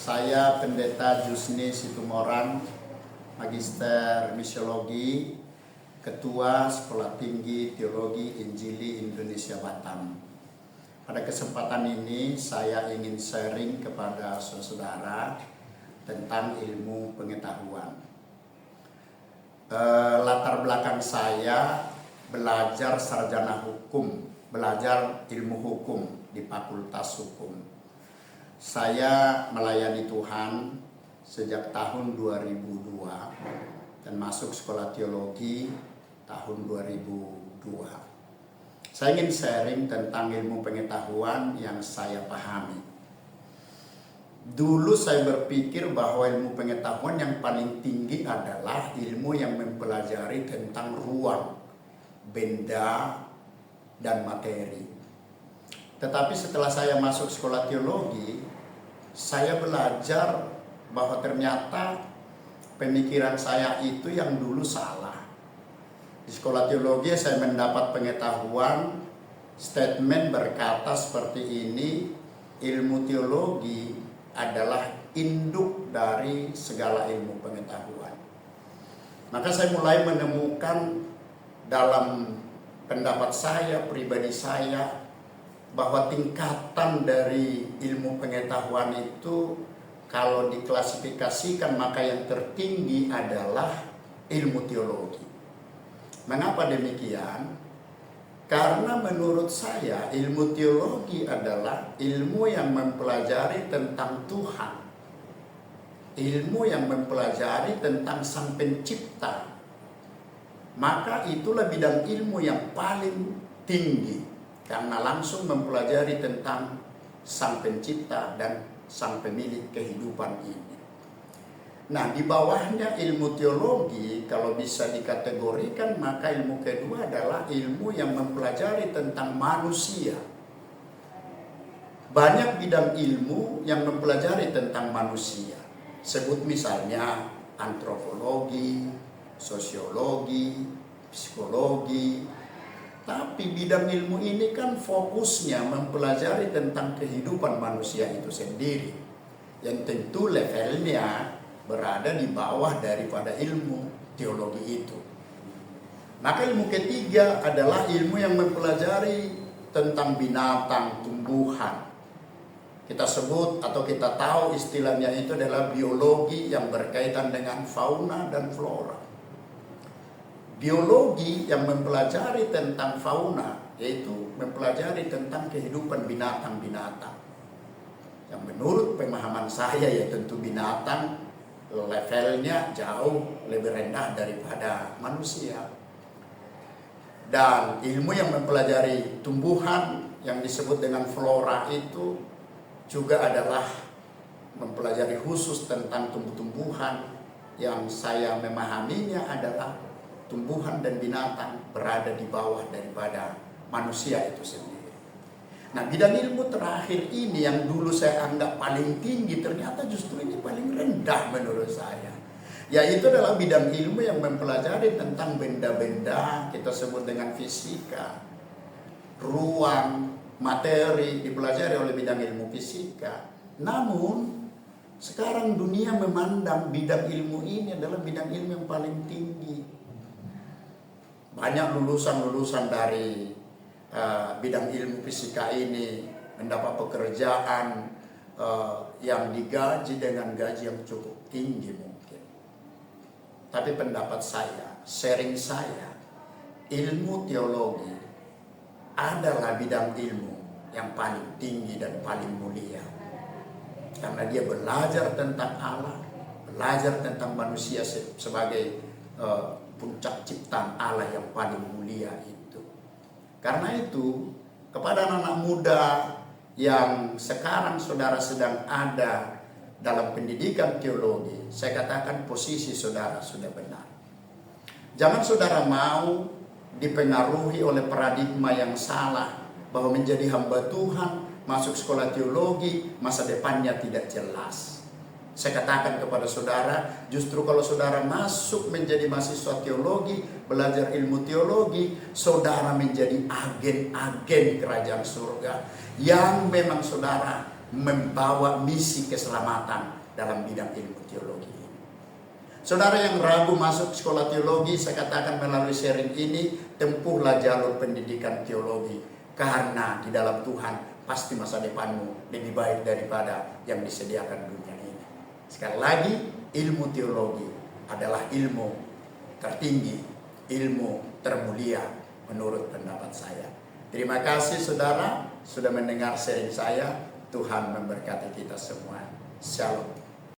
Saya Pendeta Jusni Situmorang, Magister Misiologi, Ketua Sekolah Tinggi Teologi Injili Indonesia Batam. Pada kesempatan ini saya ingin sharing kepada saudara tentang ilmu pengetahuan. Latar belakang saya belajar sarjana hukum, belajar ilmu hukum di Fakultas Hukum. Saya melayani Tuhan sejak tahun 2002 dan masuk sekolah teologi tahun 2002. Saya ingin sharing tentang ilmu pengetahuan yang saya pahami. Dulu saya berpikir bahwa ilmu pengetahuan yang paling tinggi adalah ilmu yang mempelajari tentang ruang, benda, dan materi. Tetapi setelah saya masuk sekolah teologi, saya belajar bahwa ternyata pemikiran saya itu yang dulu salah. Di sekolah teologi saya mendapat pengetahuan, statement berkata seperti ini, ilmu teologi adalah induk dari segala ilmu pengetahuan. Maka saya mulai menemukan dalam pendapat saya, pribadi saya, bahwa tingkatan dari ilmu pengetahuan itu kalau diklasifikasikan maka yang tertinggi adalah ilmu teologi. Mengapa demikian? Karena menurut saya ilmu teologi adalah ilmu yang mempelajari tentang Tuhan. Ilmu yang mempelajari tentang Sang Pencipta. Maka itulah bidang ilmu yang paling tinggi. Karena langsung mempelajari tentang Sang Pencipta dan Sang Pemilik kehidupan ini. Nah, di bawahnya ilmu teologi, kalau bisa dikategorikan, maka ilmu kedua adalah ilmu yang mempelajari tentang manusia. Banyak bidang ilmu yang mempelajari tentang manusia. Sebut misalnya antropologi, sosiologi, psikologi. Tapi bidang ilmu ini kan fokusnya mempelajari tentang kehidupan manusia itu sendiri. Yang tentu levelnya berada di bawah daripada ilmu teologi itu. Maka ilmu ketiga adalah ilmu yang mempelajari tentang binatang, tumbuhan. Kita sebut atau kita tahu istilahnya itu adalah biologi yang berkaitan dengan fauna dan flora. Biologi yang mempelajari tentang fauna, yaitu mempelajari tentang kehidupan binatang-binatang. Yang menurut pemahaman saya ya tentu binatang levelnya jauh lebih rendah daripada manusia. Dan ilmu yang mempelajari tumbuhan yang disebut dengan flora itu juga adalah mempelajari khusus tentang tumbuh-tumbuhan yang saya memahaminya adalah tumbuhan dan binatang berada di bawah daripada manusia itu sendiri. Nah, bidang ilmu terakhir ini yang dulu saya anggap paling tinggi, ternyata justru ini paling rendah menurut saya. Yaitu adalah bidang ilmu yang mempelajari tentang benda-benda, kita sebut dengan fisika. Ruang, materi dipelajari oleh bidang ilmu fisika. Namun, sekarang dunia memandang bidang ilmu ini adalah bidang ilmu yang paling tinggi. Banyak lulusan-lulusan dari bidang ilmu fisika ini mendapat pekerjaan yang digaji dengan gaji yang cukup tinggi mungkin. Tapi pendapat saya, sharing saya, ilmu teologi adalah bidang ilmu yang paling tinggi dan paling mulia. Karena dia belajar tentang Allah, belajar tentang manusia sebagai puncak ciptaan Allah yang paling mulia itu. Karena itu, kepada anak-anak muda yang sekarang saudara sedang ada dalam pendidikan teologi, saya katakan posisi saudara sudah benar. Jangan saudara mau dipengaruhi oleh paradigma yang salah bahwa menjadi hamba Tuhan, masuk sekolah teologi, masa depannya tidak jelas. Saya katakan kepada saudara, justru kalau saudara masuk menjadi mahasiswa teologi, belajar ilmu teologi, saudara menjadi agen-agen kerajaan surga. Yang memang saudara membawa misi keselamatan dalam bidang ilmu teologi. Saudara yang ragu masuk sekolah teologi, saya katakan melalui sharing ini, tempuhlah jalur pendidikan teologi. Karena di dalam Tuhan pasti masa depanmu lebih baik daripada yang disediakan dunia ini. Sekali lagi, ilmu teologi adalah ilmu tertinggi, ilmu termulia menurut pendapat saya. Terima kasih saudara sudah mendengar sharing saya. Tuhan memberkati kita semua. Shalom.